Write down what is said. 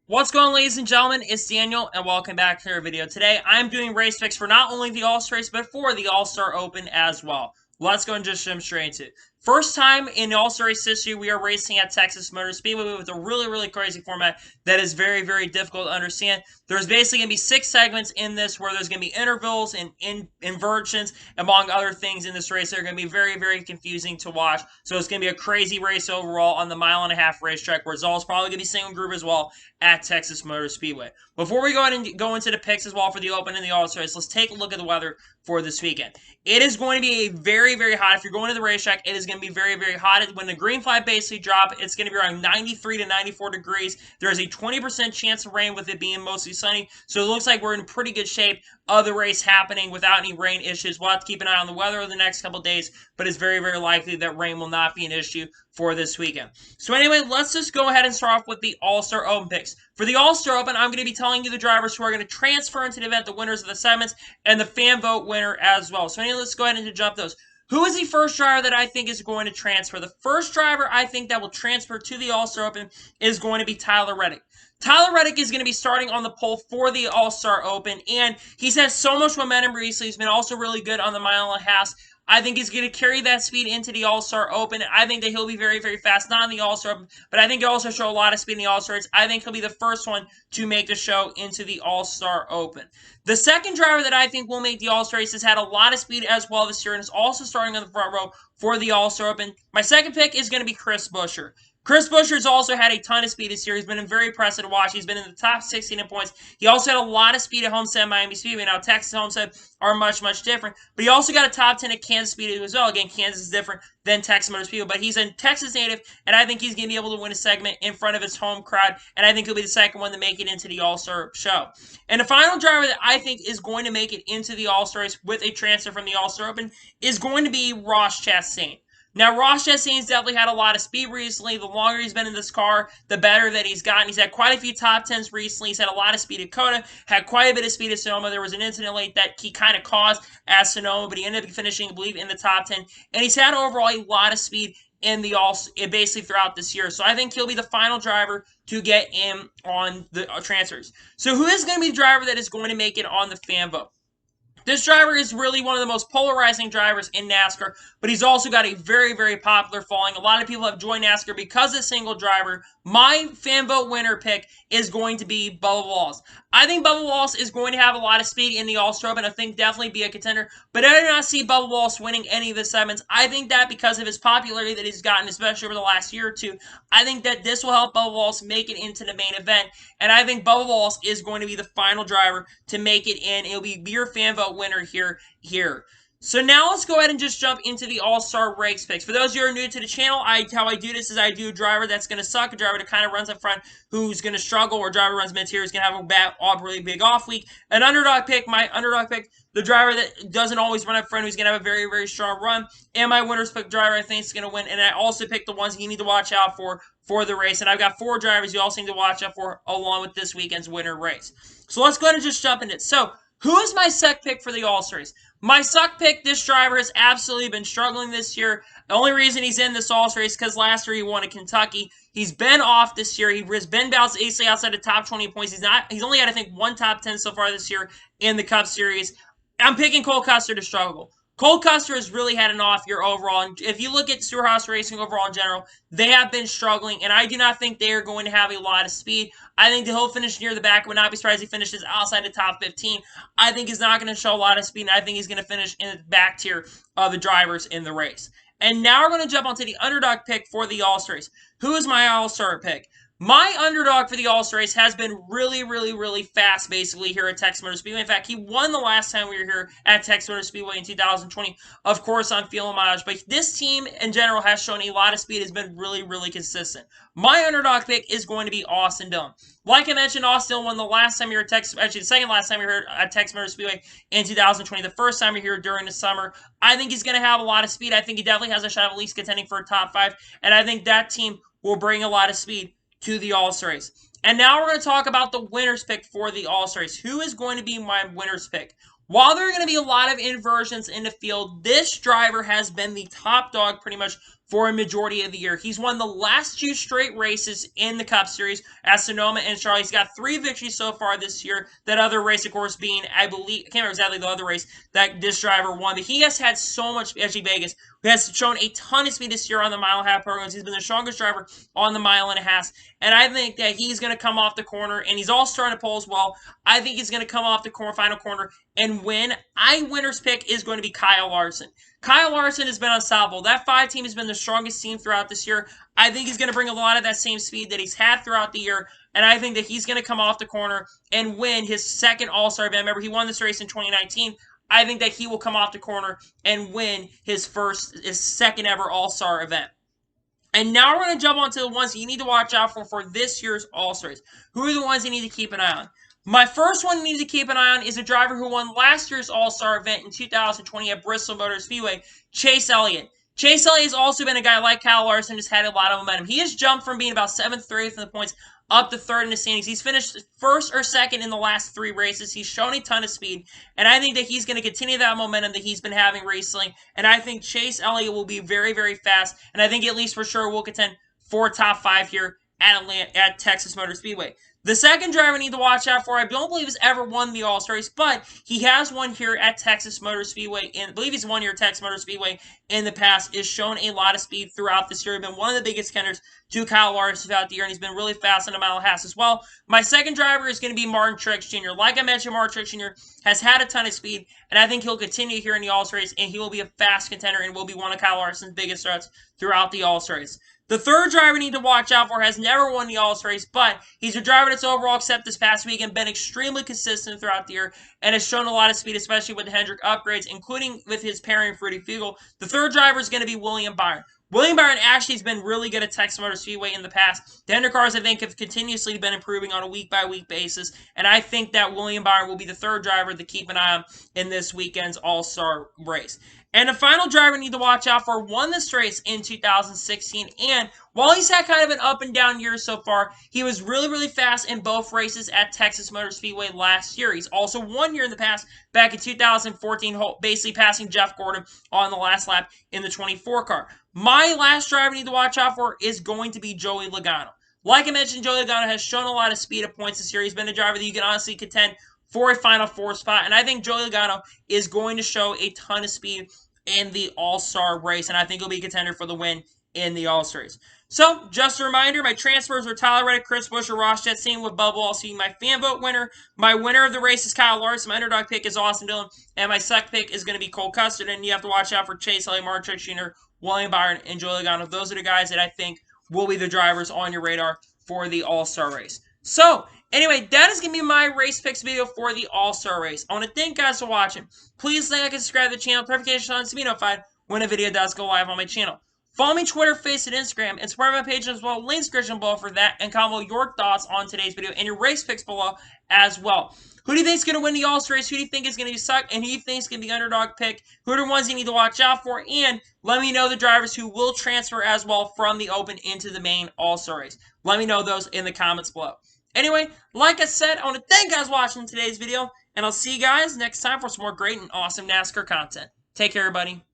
What's going on, ladies and gentlemen? It's Daniel, and welcome back to our video. Today, I'm doing race picks for not only the All-Star race, but for the All-Star Open as well. Let's go and just jump straight into it. First time in the All-Star race history, we are racing at Texas Motor Speedway with a really crazy format that is very difficult to understand. There's basically going to be 6 segments in this where there's going to be intervals and inversions, among other things in this race that are going to be very confusing to watch. So it's going to be a crazy race overall on the mile-and-a-half racetrack, where it's all probably going to be single group as well at Texas Motor Speedway. Before we go ahead and go into the picks as well for the Open and the All-Star race, let's take a look at the weather for this weekend. It is going to be a very hot. If you're going to the racetrack, it is going to be very hot. When the green flag basically drop, it's going to be around 93 to 94 degrees. There is a 20% chance of rain with it being mostly sunny, so it looks like we're in pretty good shape of the race happening without any rain issues. We'll have to keep an eye on the weather over the next couple days, but it's very likely that rain will not be an issue for this weekend. So anyway, let's just go ahead and start off with the All-Star Open picks. For the All-Star Open, I'm going to be telling you the drivers who are going to transfer into the event, the winners of the segments, and the fan vote winner as well. So anyway, let's go ahead and jump those. Who is the first driver that I think is going to transfer? The first driver I think that will transfer to the All-Star Open is going to be Tyler Reddick. Tyler Reddick is going to be starting on the pole for the All-Star Open, and he's had so much momentum recently. He's been also really good on the mile-and-a-half. I think he's going to carry that speed into the All-Star Open. I think that he'll be very fast, not in the All-Star Open, but I think he'll also show a lot of speed in the All-Star race. I think he'll be the first one to make the show into the All-Star Open. The second driver that I think will make the All-Star race has had a lot of speed as well this year and is also starting on the front row for the All-Star Open. My second pick is going to be Chris Buescher. Chris Buescher's also had a ton of speed this year. He's been very impressive to watch. He's been in the top 16 in points. He also had a lot of speed at Homestead Miami Speedway. Now, Texas Homestead are much different. But he also got a top 10 at Kansas Speedway as well. Again, Kansas is different than Texas Motor Speedway. But he's a Texas native, and I think he's going to be able to win a segment in front of his home crowd. And I think he'll be the second one to make it into the All-Star show. And the final driver that I think is going to make it into the All-Star race with a transfer from the All-Star Open is going to be Ross Chastain. Now, Ross Chastain's definitely had a lot of speed recently. The longer he's been in this car, the better that he's gotten. He's had quite a few top 10s recently. He's had a lot of speed at Coda, had quite a bit of speed at Sonoma. There was an incident late that he kind of caused at Sonoma, but he ended up finishing, I believe, in the top 10. And he's had overall a lot of speed in the basically throughout this year. So I think he'll be the final driver to get in on the transfers. So who is going to be the driver that is going to make it on the fan vote? This driver is really one of the most polarizing drivers in NASCAR, but he's also got a very popular following. A lot of people have joined NASCAR because of single driver. My fan vote winner pick is going to be Bubba Wallace. I think Bubba Wallace is going to have a lot of speed in the All-Star Open. I think definitely be a contender, but I do not see Bubba Wallace winning any of the segments. I think that because of his popularity that he's gotten, especially over the last year or two, I think that this will help Bubba Wallace make it into the main event, and I think Bubba Wallace is going to be the final driver to make it in. It'll be your fan vote winner here. So now let's go ahead and just jump into the All-Star race picks. For those of you who are new to the channel, how I do this is I do a driver that's going to suck, a driver that kind of runs up front who's going to struggle, or a driver runs mid-tier who's going to have a really big off week. An underdog pick, my underdog pick, the driver that doesn't always run up front who's going to have a very strong run. And my winner's pick driver I think is going to win. And I also picked the ones you need to watch out for the race. And I've got 4 drivers you also need to watch out for along with this weekend's winner race. So let's go ahead and just jump into it. So who is my suck pick for the All-Star race? My suck pick, this driver has absolutely been struggling this year. The only reason he's in this All-Star race is because last year he won at Kentucky. He's been off this year. He's been basically outside the top 20 points. He's only had, I think, 1 top 10 so far this year in the Cup Series. I'm picking Cole Custer to struggle. Cole Custer has really had an off year overall. And if you look at Stewart-Haas Racing overall in general, they have been struggling, and I do not think they are going to have a lot of speed. I think that he'll finish near the back. I would not be surprised if he finishes outside the top 15. I think he's not going to show a lot of speed, and I think he's going to finish in the back tier of the drivers in the race. And now we're going to jump onto the underdog pick for the All-Star race. Who is my All-Star pick? My underdog for the All-Star race has been really fast, basically, here at Texas Motor Speedway. In fact, he won the last time we were here at Texas Motor Speedway in 2020, of course, on fuel mileage. But this team, in general, has shown a lot of speed, has been really consistent. My underdog pick is going to be Austin Dillon. Like I mentioned, Austin Dillon won the last time you were at Texas, actually the second last time you were here at Texas Motor Speedway in 2020, the first time you're here during the summer. I think he's going to have a lot of speed. I think he definitely has a shot of at least contending for a top 5, and I think that team will bring a lot of speed to the All-Star race. And now we're going to talk about the winner's pick for the All-Star race. Who is going to be my winner's pick? While there are going to be a lot of inversions in the field, this driver has been the top dog pretty much for a majority of the year. He's won the last 2 straight races in the Cup Series at Sonoma and Charlotte. He's got 3 victories so far this year. That other race, of course, being, I believe, I can't remember exactly the other race that this driver won, but he has had so much, actually Vegas, who has shown a ton of speed this year on the mile and a half programs. He's been the strongest driver on the mile and a half, and I think that he's going to come off the corner, and he's all starting to pull as well. I think he's going to come off the final corner and win. Winner's pick is going to be Kyle Larson. Kyle Larson has been unstoppable. That 5 team has been the strongest team throughout this year. I think he's going to bring a lot of that same speed that he's had throughout the year, and I think that he's going to come off the corner and win his second All-Star event. Remember, he won this race in 2019. I think that he will come off the corner and win his second ever All-Star event. And now we're going to jump on to the ones that you need to watch out for this year's All-Stars. Who are the ones you need to keep an eye on? My first one you need to keep an eye on is a driver who won last year's All-Star event in 2020 at Bristol Motor Speedway, Chase Elliott. Chase Elliott has also been a guy like Kyle Larson who's had a lot of momentum. He has jumped from being about 7th or 8th in the points up to 3rd in the standings. He's finished 1st or 2nd in the last 3 races. He's shown a ton of speed, and I think that he's going to continue that momentum that he's been having recently, and I think Chase Elliott will be very, very fast, and I think at least for sure will contend for top 5 here at Texas Motor Speedway. The second driver I need to watch out for, I don't believe has ever won the All-Star race, but he has won here at Texas Motor Speedway, and I believe he's won here at Texas Motor Speedway in the past, has shown a lot of speed throughout this year. He's been one of the biggest contenders to Kyle Larson throughout the year, and he's been really fast on a mile and a half as well. My second driver is going to be Martin Truex Jr. Like I mentioned, Martin Truex Jr. has had a ton of speed, and I think he'll continue here in the All-Star race, and he will be a fast contender and will be one of Kyle Larson's biggest threats throughout the All-Star race. The third driver we need to watch out for has never won the All-Star race, but he's a driver that's overall, except this past week, and been extremely consistent throughout the year and has shown a lot of speed, especially with the Hendrick upgrades, including with his pairing for Rudy Fugle. The third driver is going to be William Byron. William Byron actually has been really good at Texas Motor Speedway in the past. The Hendrick cars, I think, have continuously been improving on a week-by-week basis, and I think that William Byron will be the third driver to keep an eye on in this weekend's All-Star race. And the final driver we need to watch out for won this race in 2016, and while he's had kind of an up and down year so far, he was really, really fast in both races at Texas Motor Speedway last year. He's also won here in the past, back in 2014, basically passing Jeff Gordon on the last lap in the 24 car. My last driver we need to watch out for is going to be Joey Logano. Like I mentioned, Joey Logano has shown a lot of speed at points this year. He's been a driver that you can honestly contend for a Final Four spot, and I think Joey Logano is going to show a ton of speed in the All-Star race, and I think he'll be a contender for the win in the All-Star race. So, just a reminder, my transfers are Tyler Reddick, Chris Buescher, Ross Jett, same with Bubba Wallace. My fan vote winner. My winner of the race is Kyle Larson. My underdog pick is Austin Dillon, and my second pick is going to be Cole Custer. And you have to watch out for Chase Elliott, Martin Truex Jr., William Byron, and Joey Logano. Those are the guys that I think will be the drivers on your radar for the All-Star race. So, anyway, that is going to be my race picks video for the All-Star race. I want to thank you guys for watching. Please like and subscribe to the channel. Notifications on to be notified when a video does go live on my channel. Follow me Twitter, Facebook, and Instagram, and support my page as well. Links description below for that, and comment your thoughts on today's video and your race picks below as well. Who do you think is going to win the All-Star race? Who do you think is going to be suck? And who do you think is going to be the underdog pick? Who are the ones you need to watch out for? And let me know the drivers who will transfer as well from the Open into the main All-Star race. Let me know those in the comments below. Anyway, like I said, I want to thank you guys for watching today's video, and I'll see you guys next time for some more great and awesome NASCAR content. Take care, everybody.